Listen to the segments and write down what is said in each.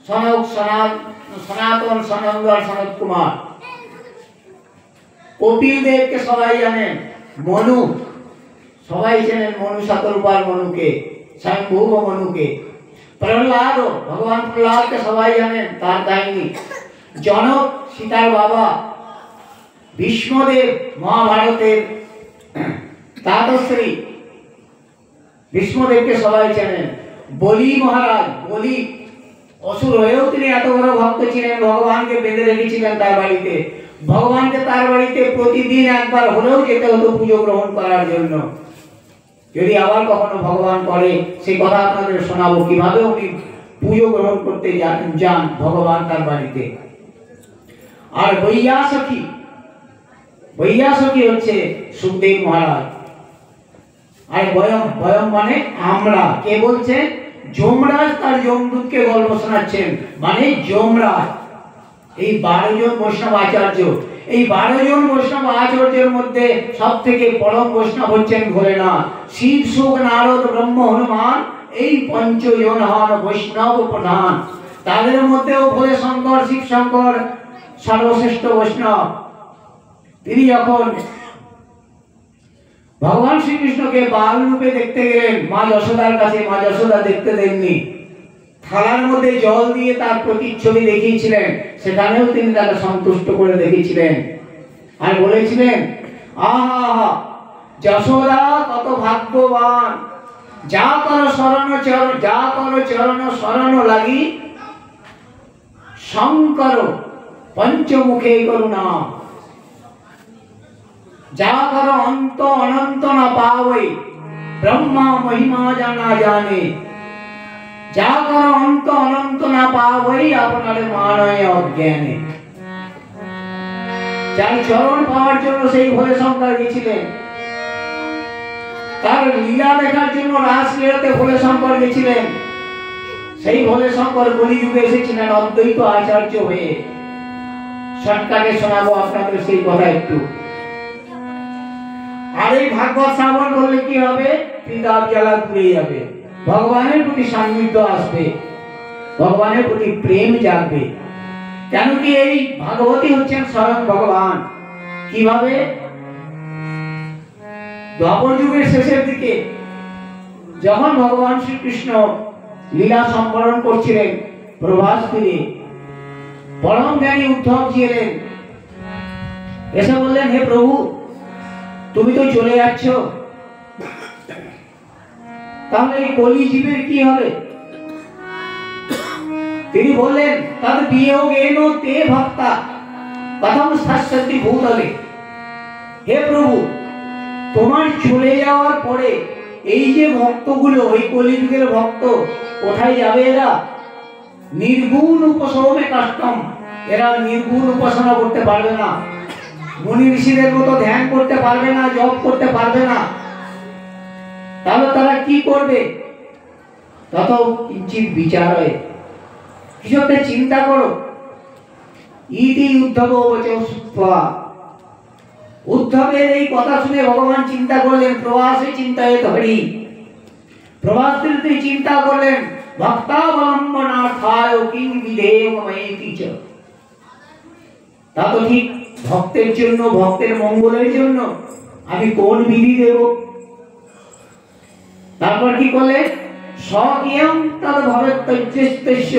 সনক সনাতন সনন্দ আর সনত কুমার। কপিল দেবকে সবাই জানেন, মনু সবাই জানেন, মনু শতরূপার মনুকে, স্বয়ংভূব মনুকে। প্রহ্লাদ, ভগবান প্রহ্লাদকে সবাই জানেন, তার কাহিনী। জনক সীতার বাবা, ভীষ্মদেব মহাভারতের তাতশ্রী ভীষ্মদেবকে সবাই জানেন। বলি মহারাজ, বলি অসুর হয়েও তিনি এত বড় ভক্ত ছিলেন, ভগবানকে বেঁধে রেখেছিলেন তার বাড়িতে। ভগবানকে তার বাড়িতে প্রতিদিন একবার হলেও যেতে হতো পুজো গ্রহণ করার জন্য। যদি আবার কখনো ভগবান করে সেই কথা আপনাদের শোনাবো, কিভাবে উনি পুজো গ্রহণ করতে যান ভগবান তার বাড়িতে। আর বৈয়াসখী, বৈয়াসখী হচ্ছে সুখদেব মহারাজ। আর বয়ম, বয়ম মানে আমরা। কে বলছেন? যমরাজ তার যমদূতকে গল্প শোনাচ্ছেন, মানে যমরাজ। এই 12 জন বৈষ্ণব আচার্য, এই 12 জন বৈষ্ণব আচার্যের মধ্যে সব থেকে পরম বৈষ্ণব হচ্ছেন ভোলেনাথ। শিব শুক নারদ ব্রহ্ম হনুমান, এই 5 জন হন বৈষ্ণব প্রধান। তাদের মধ্যেও ভোলে শঙ্কর, শিব শঙ্কর সর্বশ্রেষ্ঠ বৈষ্ণব। তিনি যখন ভগবান শ্রীকৃষ্ণকে বাল রূপে দেখতে গেলেন মা যশোদার কাছে, মা যশোদা দেখতে দেননি। থালার মধ্যে জল দিয়ে তার প্রতিচ্ছবি দেখিয়েছিলেন, সেখানেও তিনি তাকে সন্তুষ্ট করে দেখিয়েছিলেন। আর বলেছিলেন, আহা যশোদা কত ভাগ্যবান, যা করো শরণ চরণ, যা করো চরণ শরণ লাগি, শঙ্কর পঞ্চমুখে করুণা, যা করো অন্ত অনন্ত না পাওই, ব্রহ্মা মহিমা জানা জানে, যা করো অন্ত অনন্ত না পাওই, আপনার মানয় অজ্ঞানে। যার চরণ পাওয়ার জন্য সেই ভোলে শঙ্কর গেছিলেন, তার লীলা দেখার জন্য রাসলীলাতে ভোলে শঙ্কর গেছিলেন। সেই ভোলে শঙ্কর কলিযুগে এসেছিলেন অদ্বৈত আচার্য হয়ে। শর্টকাটে শোনাবো আপনাদের সেই কথা একটু। আর এই ভাগবত শ্রবণ করলে কি হবে? পিতাব জ্বালা পুড়ে যাবে, ভগবানের প্রতি সান্নিধ্য আসবে, ভগবানের প্রতি প্রেম জাগবে। কেন কি এই ভাগবতী হচ্ছেন স্বয়ং ভগবান। কিভাবে? দ্বাপর যুগের শেষের দিকে যখন ভগবান শ্রীকৃষ্ণ লীলা সম্পাদন করছিলেন প্রভাস তীরে, পরম জ্ঞানী উদ্ধবজি এলেন, এসে বললেন, হে প্রভু তুমি তো চলে যাচ্ছ, তাহলে এই কলি জীবের কি হবে? তিনি বললেন, তদ বিয়োগেন তে ভক্তা কথম শাশ্বতী ভূতলে। হে প্রভু তোমার চলে যাওয়ার পরে এই যে ভক্তগুলো, ওই কলিযুগের ভক্ত কোথায় যাবে? এরা নির্গুণ উপাসনে কাষ্টম, এরা নির্গুণ উপাসনা করতে পারবে না, মুনি ঋষিদের মতো ধ্যান করতে পারবে না, জপ করতে পারবে না। তাহলে তারা কি করবে? তত কিঞ্চিত বিচার হয়, কিছু একটা চিন্তা করো। ইতি উদ্ধব বচস্বা, উদ্ধবের এই কথা শুনে ভগবান চিন্তা করলেন, প্রবাসে চিন্তায় ধরি, প্রবাস তিনি চিন্তা করলেন, ভক্তাবলম্বনার্থায় কিং বিধেয় মমেতি চ। তা তো ঠিক, ভক্তের জন্য, ভক্তের মঙ্গলের জন্য আমি কোন বিধি দেব? তারপর কি করলেন? স্বকিয়ং তদ ভবেত্তৈশ্য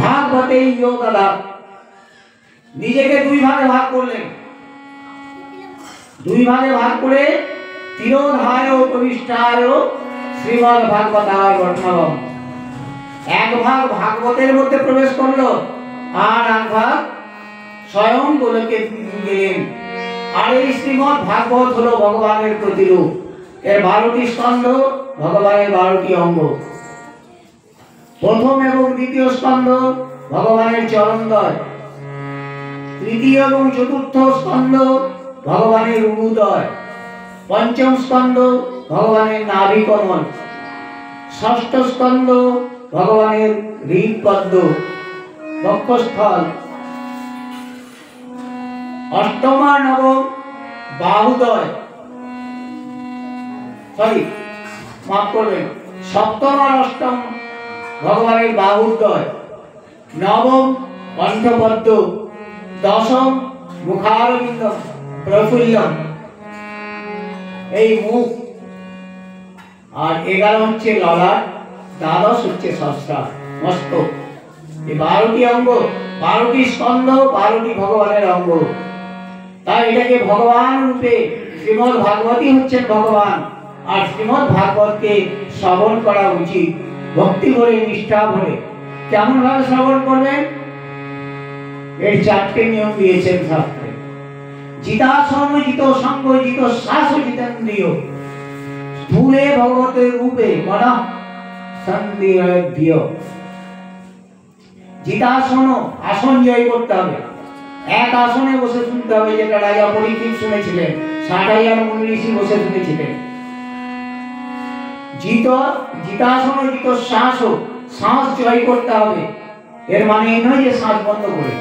ভাগবতে যোগদা, নিজেকে 2 ভাগে ভাগ করলেন। 2 ভাগে ভাগ করে তিরোধায় প্রবিষ্টায় শ্রীমদ্ ভাগবতায় বর্ণনম, 1 ভাগ ভাগবতের মধ্যে প্রবেশ করলো, আর 1 ভাগ স্বয়ং গোলকে গেলেন। আর এই শ্রীমদ্ ভাগবত হলো ভগবানের প্রতিরূপ। এর 12টি স্কন্ধ, ভগবানের 12টি অঙ্গ। প্রথম এবং দ্বিতীয় স্কন্ধ ভগবানের চরণদ্বয়, তৃতীয় এবং চতুর্থ স্কন্ধ ভগবানের উরুদ্বয়, পঞ্চম স্কন্ধ ভগবানের নাভিকমল, ষষ্ঠ স্কন্ধ ভগবানের হৃদপদ্ম বক্ষস্থল, অষ্টম আর নবম বাহুদ্বয়, মাফ করবেন, সপ্তম আর অষ্টম ভগবানের বাহুদ্বয়, নবম কণ্ঠপদ্ম, দশম মুখারবিন্দ প্রফুল্লম, এই মুখ, আর 11 হচ্ছে ললাট, দ্বাদশ হচ্ছে সহস্রার মস্তক। এই 12টি অঙ্গ, 12টি স্কন্ধ, 12টি ভগবানের অঙ্গ। তাই এটাকে ভগবান রূপে, শ্রীমদ্ ভাগবতী হচ্ছেন ভগবান, আর শ্রীমদ্ ভাগবতকে শ্রবণ করা উচিত ভক্তি ভরে, নিষ্ঠা ভরে। কেমন ভাবে শ্রবণ করবেন? এর 4টে নিয়ম দিয়েছেন শাস্ত্রে। জিতাসন, জিত সঙ্গ, জিত শ্বাস, জিতেন্দ্রিয়, স্থূলে ভগবতের রূপে মন সন্ধিয়। জিতাসন, আসন জয় করতে হবে, এক আসনে বসে শুনতে হবে, যেটা রাজা পরীক্ষিত শুনেছিলেন, 60,000 মুনি ঋষি বসে শুনেছিলেন। জিতাসন, জিত শ্বাস, শ্বাস জয় করতে হবে। এর মানে এই নয় যে শ্বাস বন্ধ করে,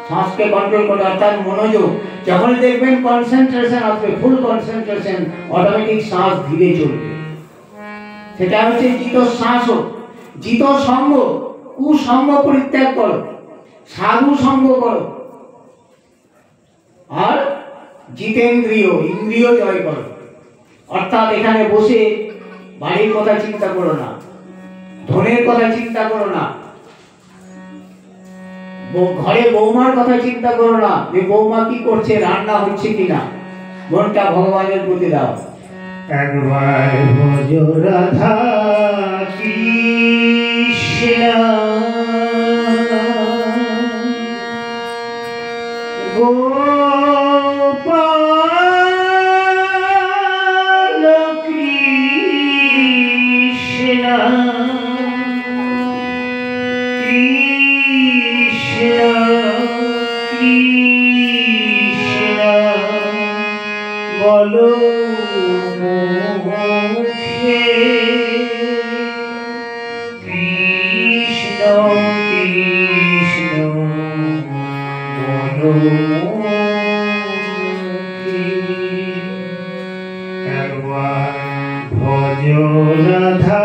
শ্বাসকে কন্ট্রোল করে, অর্থাৎ মনোযোগ। যখন দেখবেন কনসেন্ট্রেশন আসবে, ফুল কনসেন্ট্রেশন, অটোমেটিক শ্বাস ধীরে চলবে। সেটা হচ্ছে জিত শ্বাস। জিত সঙ্গ, কুসঙ্গ পরিত্যাগ করো, সাধু সঙ্গ করো। আর জিতেন্দ্রিয়, ইন্দ্রিয় জয় করো। অর্থাৎ এখানে বসে বাড়ির কথা চিন্তা করো না, ধনের কথা চিন্তা করো না, ঘরে বৌমার কথা চিন্তা করো না, যে বৌমা কি করছে, রান্না হচ্ছে কিনা। মনটা ভগবানের প্রতি দাও। একবার ভজ রাধা কৃষ্ণ গোপাল কৃষ্ণ কৃষ্ণ বলো মুখে, কৃষ্ণ কৃষ্ণ বলো মুখে। একবার ভজ রাধা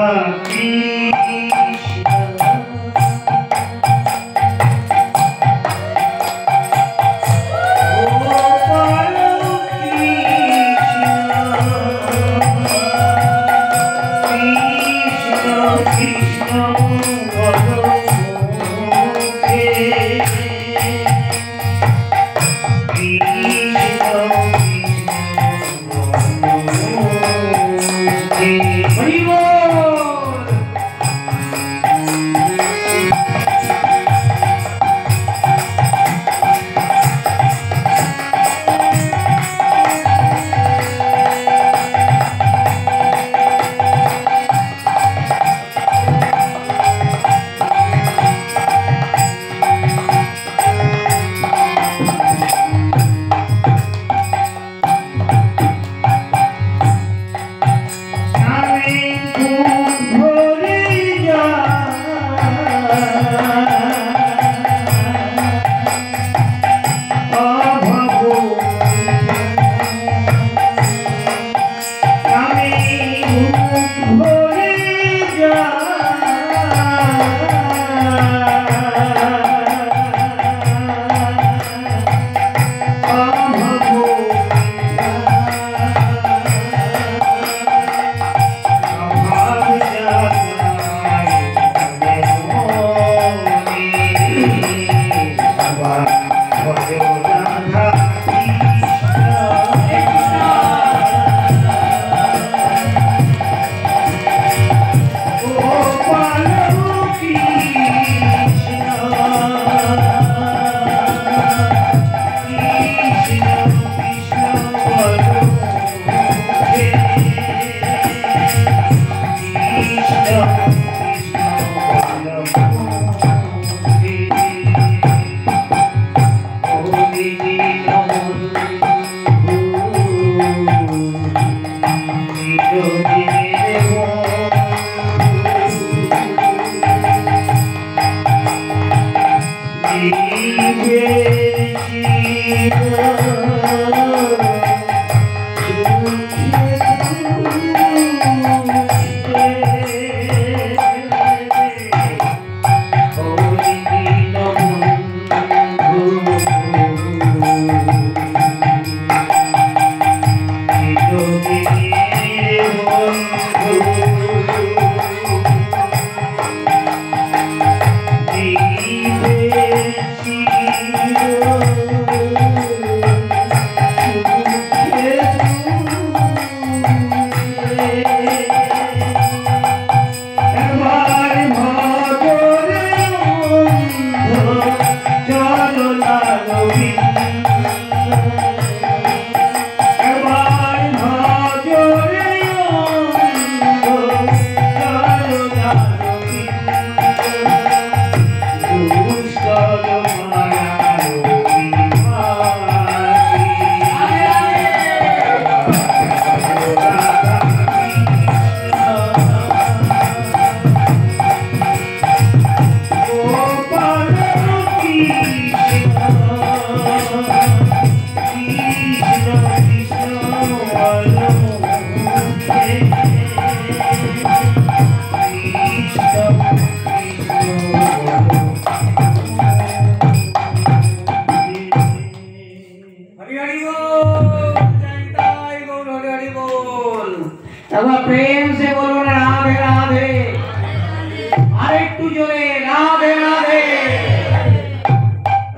জোরে রাধে রাধে।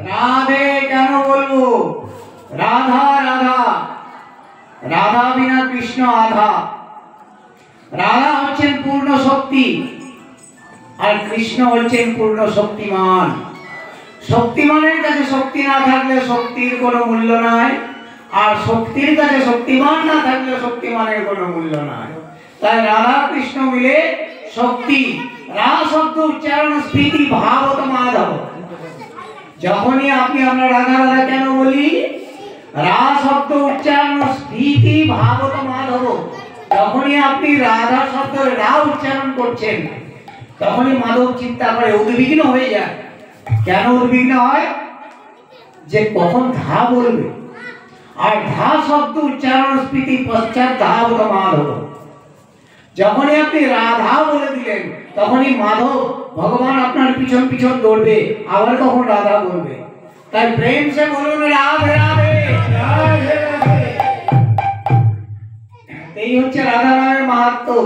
রাধে কেন বলবো? রাধা রাধা, রাধা বিনা কৃষ্ণ আধা। রাধা হচ্ছেন পূর্ণ শক্তি আর কৃষ্ণ হচ্ছেন পূর্ণ শক্তিমান। শক্তিমানের কাছে শক্তি না থাকলে শক্তির কোনো মূল্য নাই, আর শক্তির কাছে শক্তিমান না থাকলে শক্তিমানের কোনো মূল্য নাই। তাই রাধা কৃষ্ণ মিলে শক্তি। রা শব্দ উচ্চারণ স্ফীতি ভাবত মাধব। যখনই আমরা রাধা রাধা কেন বলি? রা শব্দ উচ্চারণ স্ফীতি ভাবত মাধব। যখনই আপনি রাধা শব্দের রা উচ্চারণ করছেন তখনই মাধব চিন্তা করে, উদ্বিগ্ন হয়ে যায়। কেন উদ্বিগ্ন হয়? যে কখন ধা বলবে। আর ধা শব্দ উচ্চারণ স্ফীতি পশ্চাৎ ধাবত মাধব। যখনই আপনি রাধা বলে দিলেন তখনই মাধব ভগবান আপনার পিছন পিছন দৌড়বে, আবার কখন রাধা বলবে। তাই প্রেম সে বলুন রাধে রাধে রাধে রাধে। এই হচ্ছে রাধা নামের মাহাত্ম্য।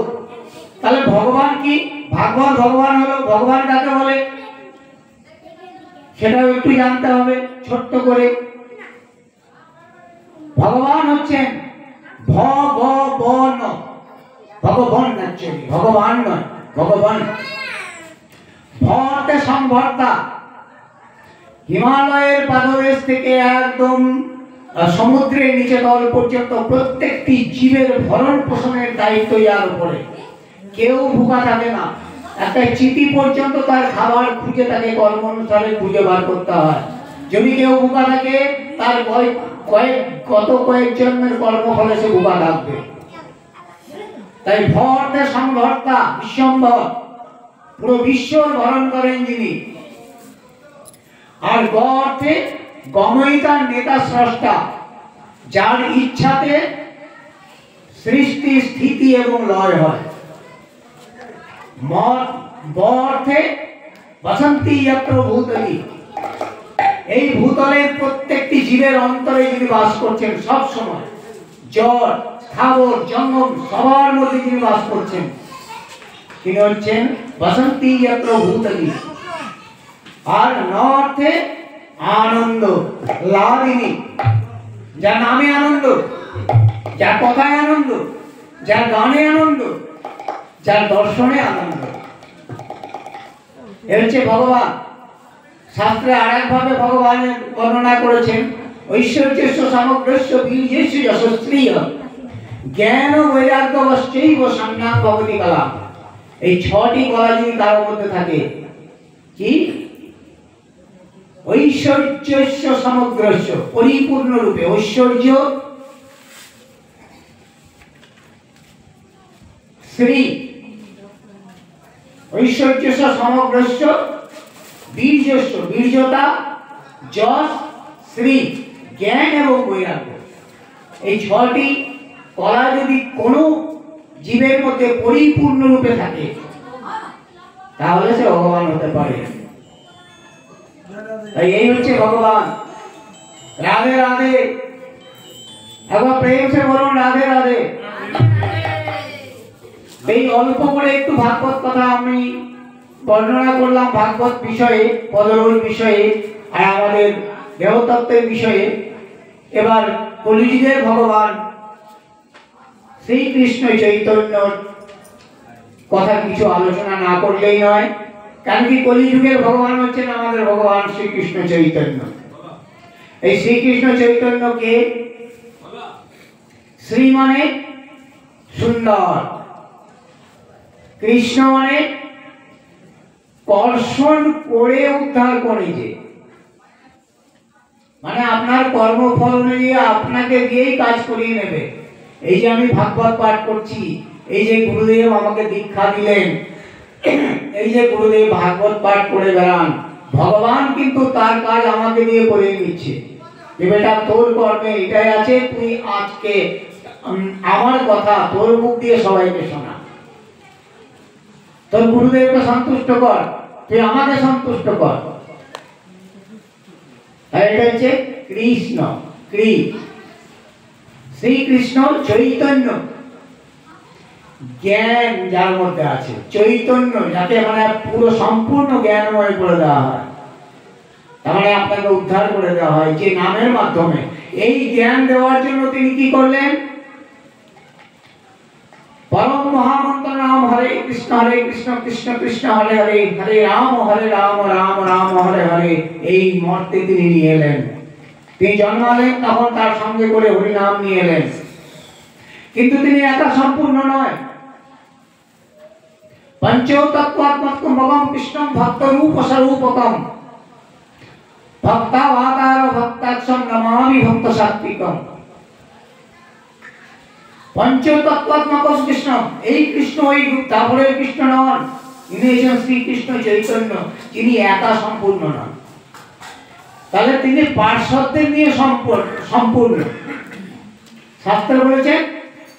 তাহলে ভগবান কি? ভাগবত ভগবান হলো। ভগবান কাকে বলে সেটাও একটু জানতে হবে ছোট্ট করে। ভগবান হচ্ছেন ভগবান, ভগবান অ্যাকচুয়ালি ভগবান নয়, ভগবান। ভর্তে সংভর্তা। হিমালয়ের পাদদেশ থেকে একদম সমুদ্রের নিচে তল পর্যন্ত প্রত্যেকটি জীবের ভরণ পোষণের দায়িত্ব যার উপরে। কেউ ভুকা থাকে না। একটা চিতি পর্যন্ত তার খাবার খুঁজে তাকে কর্ম অনুসারে খুঁজে বার করতে হয়। যদি কেউ ভুকা থাকে তার কয়েক জন্মের কর্মফলে সে ভুকা থাকবে। তাই ভর্তে সংভর্তা, বিশ্বম্ভর, পুরো বিশ্বর ভরণ করেন যিনি। আর গর্তে গময়িতার নেতা স্রষ্টা, যার ইচ্ছাতে সৃষ্টি স্থিতি এবং লয় হয়। বর্তে বসন্তি যত্র ভূতলি। এই ভূতলের প্রত্যেকটি জীবের অন্তরে যিনি বাস করছেন সব সময়, জড় স্থাবর জঙ্গম সবার মধ্যে যিনি বাস করছেন তিনি হচ্ছেন বসন্তি যত্র ভূতলি। আর নর্থে আনন্দ লাদিনী, যার নামে আনন্দ, যার কথায় আনন্দ, যার গানে আনন্দ, যার দর্শনে আনন্দ। এ হচ্ছে ভগবান। শাস্ত্রে আর একভাবে ভগবানের বর্ণনা করেছেন, ঐশ্বর্যস্য সমগ্রস্য বীর্যস্য যশস্ত্রিয় জ্ঞান বৈরাগ্য বশ্চৈব সংজ্ঞান ভবতি কলা। এই ছটি কলা যদি কারো মধ্যে থাকে, কি? ঐশ্বর্যস্য সমগ্রস্য, পরিপূর্ণ রূপে ঐশ্বর্য, শ্রী, ঐশ্বর্যস্য সমগ্রস্য, বীর্যস্য বীর্যতা, যশ, শ্রী জ্ঞান এবং বৈরাগ্য। এই ছটি কলা যদি কোনো জীবের মধ্যে পরিপূর্ণ রূপে থাকে তাহলে সে ভগবান হতে পারে। তাই এই হচ্ছে ভগবান। রাধে রাধে। একবার প্রেম সে বলুন রাধে রাধে। এই অল্প করে একটু ভাগবত কথা আমি বর্ণনা করলাম, ভাগবত বিষয়ে, পদরোল বিষয়ে আর আমাদের দেহতত্ত্বের বিষয়ে। এবার কলিযুগের ভগবান শ্রীকৃষ্ণ চৈতন্যর কথা কিছু আলোচনা না করলেই নয়। কারণ কি, কলিযুগের ভগবান হচ্ছেন আমাদের ভগবান শ্রীকৃষ্ণ চৈতন্য। এই শ্রীকৃষ্ণ চৈতন্যকে শ্রী মানে সুন্দর, কৃষ্ণ মানে কর্ষণ করে উদ্ধার করে, যে মানে আপনার কর্মফল অনুযায়ী আপনাকে দিয়েই কাজ করিয়ে নেবে। এই যে আমি ভাগবত পাঠ করছি, এই যে গুরুদেব আমাকে দীক্ষা দিলেন, এই যে গুরুদেব ভাগবত পাঠ করে বেড়ান, ভগবান কিন্তু তার কাজ আমাকে দিয়ে করে নিচ্ছে যে বেটা তোর কর্মে এটাই আছে, তুই আজকে আমার কথা তোর মুখ দিয়ে সবাইকে শোনা, তোর গুরুদেবকে সন্তুষ্ট কর, তুই আমাকে সন্তুষ্ট কর। এটা হচ্ছে কৃষ্ণ, শ্রীকৃষ্ণ চৈতন্য। জ্ঞান যার মধ্যে আছে, চৈতন্য যাতে মানে পুরো সম্পূর্ণ জ্ঞানময় করে দেওয়া হয়, তার মানে আপনাকে উদ্ধার করে দেওয়া হয় যে নামের মাধ্যমে। এই জ্ঞান দেওয়ার জন্য তিনি কি করলেন? পরম মহামন্ত্র নাম হরে কৃষ্ণ কৃষ্ণ কৃষ্ণ হরে হরে, হরে রাম রাম রাম হরে হরে, এই মর্তে তিনি নিয়ে এলেন। তিনি জন্মালেন তখন তার সঙ্গে করে হরিনাম নিয়ে এলেন। কিন্তু তিনি একা সম্পূর্ণ নয়। পঞ্চতত্ত্বাত্মকম ভগবান কৃষ্ণম ভক্তরূপ স্বরূপকম ভক্তাবতার ভক্তাক্ষম নমামি ভক্ত সাত্বিকম। পঞ্চতত্ত্বাত্মক কৃষ্ণ, এই কৃষ্ণ ওই তারপরে কৃষ্ণ নন, ইনি হচ্ছেন শ্রীকৃষ্ণ চৈতন্য, যিনি একা সম্পূর্ণ নন। তাহলে তিনি পার্শ্বদের নিয়ে সম্পূর্ণ। শাস্ত্র বলেছেন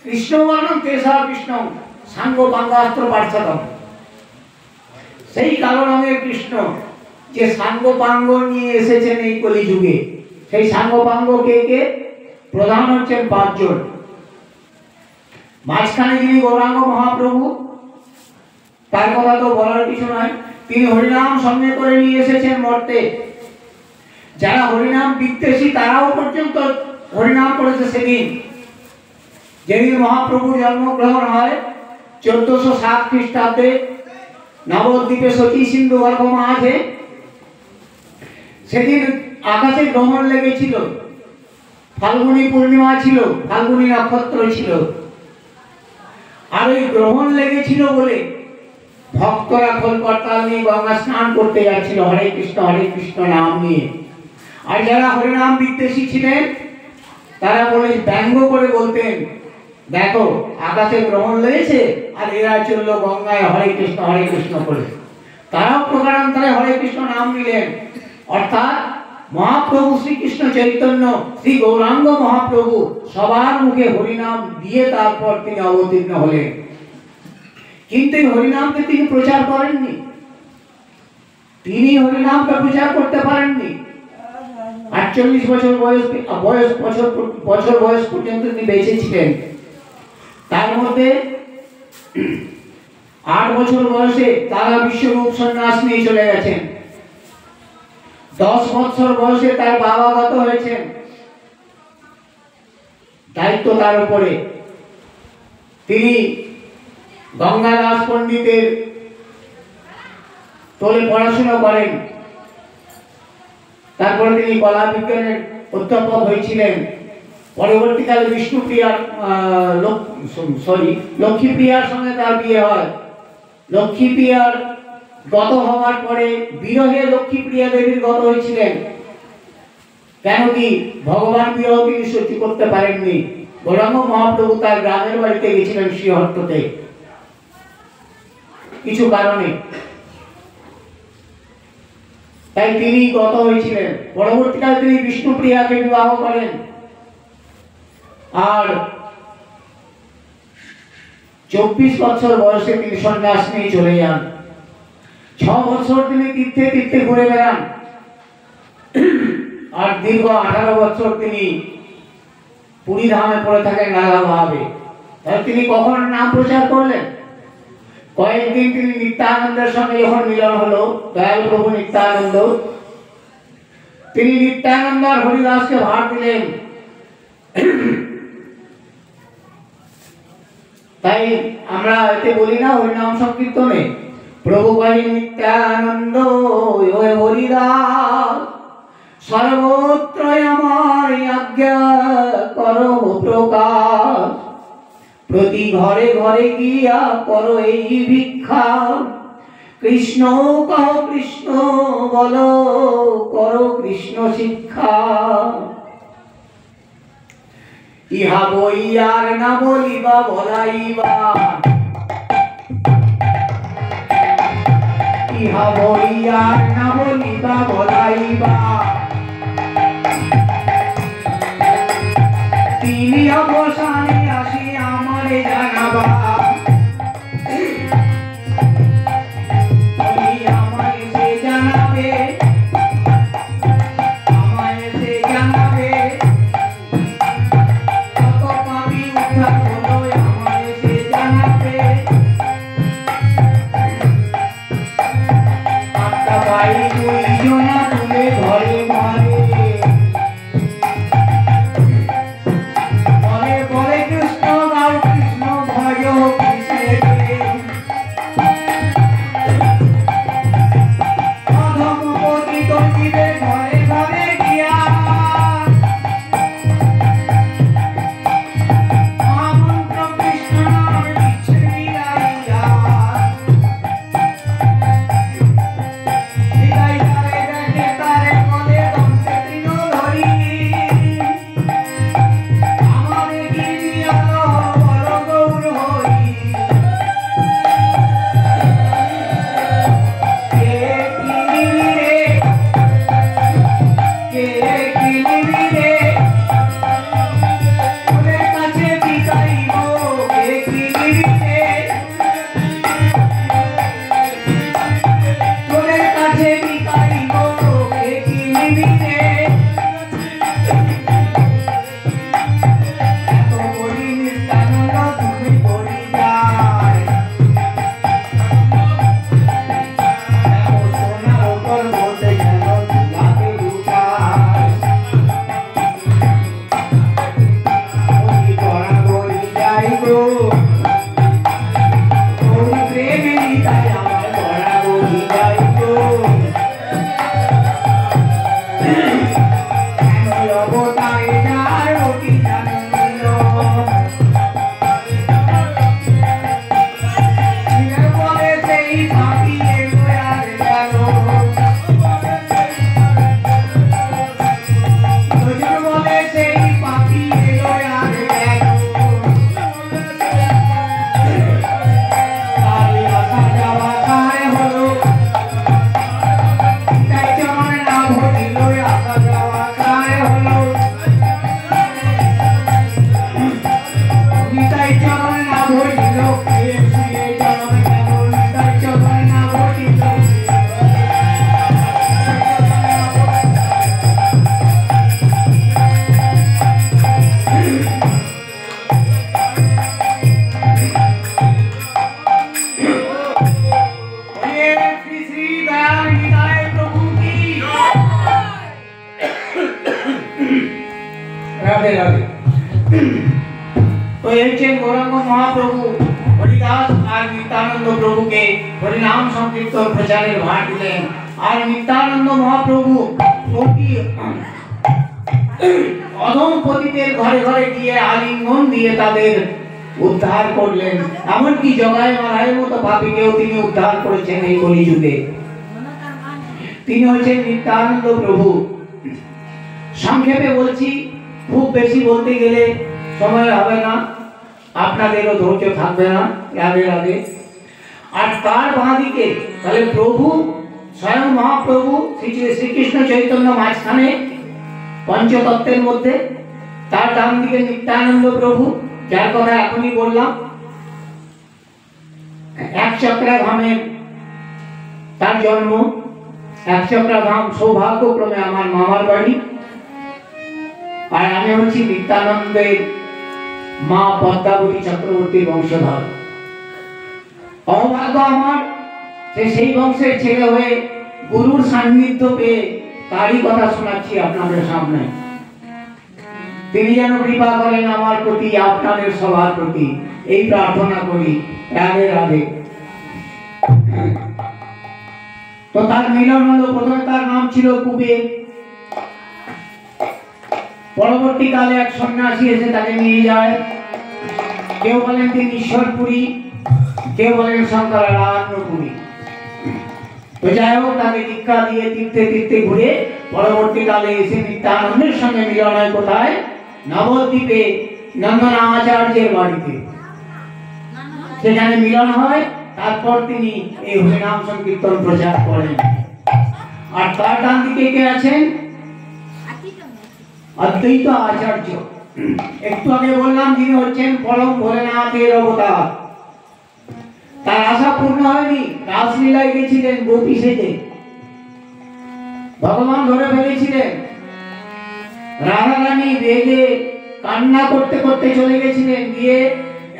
কৃষ্ণ বর্ণম তেষা কৃষ্ণ সাঙ্গ পাঙ্গাস্ত্র পার্শ্বদম। সেই কালো রঙের কৃষ্ণ যে সাঙ্গ পাঙ্গ নিয়ে এসেছেন এই কলিযুগে, সেই সাঙ্গ পাঙ্গ কে কে? প্রধান হচ্ছেন 5 জন। মাঝখানে যিনি গৌরাঙ্গ মহাপ্রভু, তার কথা তো বলার কিছু নয়। তিনি হরিনাম সঙ্গে করে নিয়ে এসেছেন মর্তে। যারা হরিনাম বিদ্বেষী তারাও পর্যন্ত হরিনাম করেছে সেদিন, যেদিন মহাপ্রভুর জন্মগ্রহণ হয় 1407 খ্রিস্টাব্দে নবদ্বীপে সতী সিন্ধু গর্ভ মাঝে। সেদিন আকাশে গ্রহণ লেগেছিল, ফাল্গুনী পূর্ণিমা ছিল, ফাল্গুনী নক্ষত্র ছিল। আর ওই গ্রহণ লেগেছিল বলে ভক্তরা খোলকর্তাল নিয়ে গঙ্গা স্নান করতে যাচ্ছিল হরে কৃষ্ণ নাম নিয়ে। আর যারা হরিনাম বিদ্বেষী ছিলেন তারা বলে ব্যঙ্গ করে বলতেন, দেখো আকাশে গ্রহণ লেগেছে আর এরা চললো গঙ্গায় হরে কৃষ্ণ করে। তারাও প্রকারান্তরে হরে কৃষ্ণ নাম নিলেন। অর্থাৎ মহাপ্রভু শ্রীকৃষ্ণ চৈতন্য শ্রী গৌরাঙ্গ মহাপ্রভু সবার মুখে হরিনাম দিয়ে তারপর তিনি অবতীর্ণ হলেন। কিন্তু এই হরিনামকে তিনি প্রচার করেননি, তিনি হরিনামকে প্রচার করতে পারেননি। 48 বছর বয়স পর্যন্ত তিনি বেঁচে ছিলেন। তার মধ্যে 8 বছর বয়সে তারা বিশ্বরূপ সন্ন্যাস নিয়ে চলে গেছেন। 10 বছর বয়সে তার বাবা গত হয়েছেন, দায়িত্ব তার উপরে। তিনি গঙ্গাদাস পণ্ডিতের তোলে পড়াশোনা করেন। তারপরে তিনি কলা বিজ্ঞানের অধ্যাপক হয়েছিলেন। পরবর্তীকালে লক্ষ্মীপ্রিয়ার সঙ্গে তার বিয়ে হয়। লক্ষ্মীপ্রিয়ার গত হওয়ার পরে বিরহে লক্ষ্মীপ্রিয়া দেবীর গত হয়েছিলেন। কেন কি? ভগবান বিরহ তিনি সহ্য করতে পারেননি। গৌরাঙ্গ মহাপ্রভু তার গ্রামের বাড়িতে গেছিলেন শ্রীহট্টতে কিছু কারণে, তাই তিনি গত হয়েছিলেন। পরবর্তীকালে তিনি বিষ্ণুপ্রিয়াকে বিবাহ করেন। আর 24 বছর বয়সে তিনি সন্ন্যাস নিয়ে চলে যান। 6 বছর তিনি তীর্থে তীর্থে ঘুরে বেড়ান। আর দীর্ঘ 18 বছর তিনি পুরী ধামে পড়ে থাকেন নানা ভাবে। তাহলে তিনি কখন নাম প্রচার করলেন? কয়েকদিন তিনি নিত্যানন্দের সঙ্গে যখন মিলন হলো, দয়াল প্রভু নিত্যানন্দ, তিনি নিত্যানন্দ আর হরিদাসকে ভার দিলেন। তাই আমরা এতে বলি না হরিনাম সংকীর্তনে, প্রভু কহে নিত্যানন্দ হরিদাস সর্বত্র আমার আজ্ঞা করো প্রকাশ, প্রতি ঘরে ঘরে গিয়া করো এই ভিক্ষা, কৃষ্ণ কহ কৃষ্ণ বলো করো কৃষ্ণ শিক্ষা। ইহা বই আর না বলিবা বলাইবা, ইহা বই আর না বলিবা বলাইবা, তিনি অবসানে আসি আমারে জানাবা, আমায় সে জানাবে, আমায় সে জানাবে, কত পাপী উদ্ধার হলো আমায় সে জানাবে, দাস আর নিত্যানন্দ প্রভুকে হরিনাম সংকীর্তন প্রচারের ভার দিলেন। আর নিত্যানন্দ মহাপ্রভু অতি অধম পতিতের ঘরে ঘরে গিয়ে আলিঙ্গন দিয়ে তাদের উদ্ধার করলেন। এমনকি জগায় মারায়ের মতো পাপীকেও তিনি উদ্ধার করেছেন এই কলিযুগে। তিনি হচ্ছেন নিত্যানন্দ প্রভু। সংক্ষেপে বলছি, খুব বেশি বলতে গেলে সময় হবে না, আপনাদেরও ধৈর্য থাকবে না। রাধে রাধে। আর তার বাঁদিকে তাহলে প্রভু স্বয়ং মহাপ্রভু শ্রীকৃষ্ণ চৈতন্য মাঝখানে পঞ্চতত্ত্বের মধ্যে, তার ডান দিকে নিত্যানন্দ প্রভু, যার কথা এখনই বললাম। এক চক্রাধামে তার জন্ম। এক চক্রাধাম সৌভাগ্যক্রমে আমার মামার বাড়ি। আর আমি হচ্ছি নিত্যানন্দের মা পদ্মাবতী চক্রবর্তীর বংশধর। অভাগ্য আমার যে সেই বংশের ছেলে হয়ে গুরুর সান্নিধ্য পেয়ে তারই কথা শোনাচ্ছি আপনাদের সামনে। তিনি যেন কৃপা করেন আমার প্রতি, আপনাদের সবার প্রতি, এই প্রার্থনা করি। রাধে রাধে। তো তার মিলন হলো। প্রথমে তার নাম ছিল কুবের। পরবর্তীকালে এক সন্ন্যাসী এসে তাকে নিয়ে যায়। কেউ বলেন তিনি ঈশ্বরপুরী, কেউ বলেন শঙ্করারণ্যপুরী। তো যাই হোক, তাকে দীক্ষা দিয়ে তীর্থে তীর্থে ঘুরে পরবর্তীকালে এসে নিত্যানন্দের সঙ্গে মিলন হয় কোথায়? নবদ্বীপে নন্দন আচার্যের বাড়িতে। সেখানে মিলন হয়। তারপর তিনি এই হরিনাম সংকীর্তন প্রচার করেন। আর তার ডান দিকে কে আছেন? অদ্বৈত আচার্য। একটু আগে বললাম যিনি হচ্ছেন পরম ভোলেনাথের অবতার। তার আশা পূর্ণ হয়নি। রাসলীলায় গেছিলেন গোপী সেজে, ভগবান ধরে ফেলেছিলেন। রাধা রানী রেগে কান্না করতে করতে চলে গেছিলেন। গিয়ে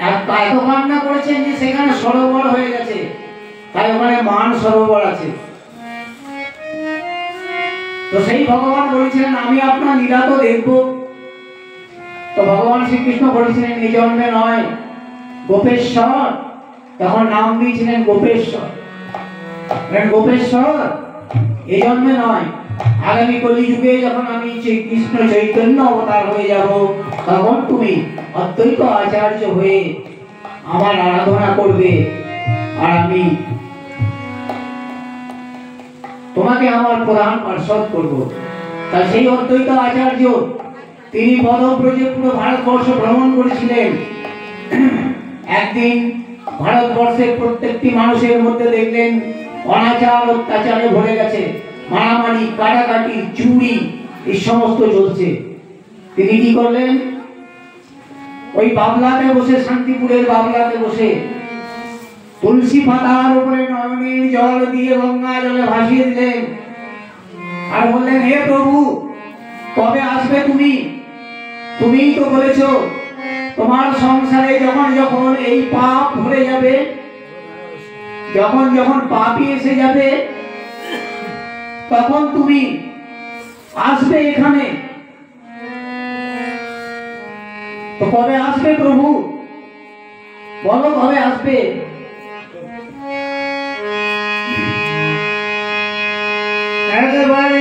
এত কান্না করেছেন যে সেখানে সরোবর হয়ে গেছে। তাই ওখানে মান সরোবর আছে। তো সেই ভগবান বলেছিলেন আমি আপনার লীলা তো দেখব। তো ভগবান শ্রীকৃষ্ণ বলেছিলেন এই জন্মে নয়, গোপেশ্বর। তখন নাম দিয়েছিলেন গোপেশ্বর। গোপেশ্বর এই জন্মে নয়, আগামী কলিযুগে যখন আমি কৃষ্ণ চৈতন্য অবতার হয়ে যাব, তখন তুমি অদ্বৈত আচার্য হয়ে আমার আরাধনা করবে। আর আমি তোমাকে আমার প্রধান পার্ষদ করব। তা সেই অদ্বৈত আচার্য তিনি পদব্রজে পুরো ভারতবর্ষ ভ্রমণ করেছিলেন। একদিন ভারতবর্ষের প্রত্যেকটি মানুষের মধ্যে দেখলেন অনাচার অত্যাচারে ভরে গেছে। মারামারি, কাটাকাটি, চুরি, এই সমস্ত চলছে। তিনি কি করলেন? ওই বাবলাতে বসে, শান্তিপুরের বাবলাতে বসে তুলসী পাতার উপরে নয়নের জল দিয়ে গঙ্গা জলে ভাসিয়ে দিলেন। আর বললেন হে প্রভু, কবে আসবে তুমি? তুমিই তো বলেছো তোমার সংসারে যখন যখন এই পাপ ভরে যাবে, যখন যখন পাপই এসে যাবে, তখন তুমি আসবে এখানে। তো কবে আসবে প্রভু? বলো কবে আসবে? একেবারে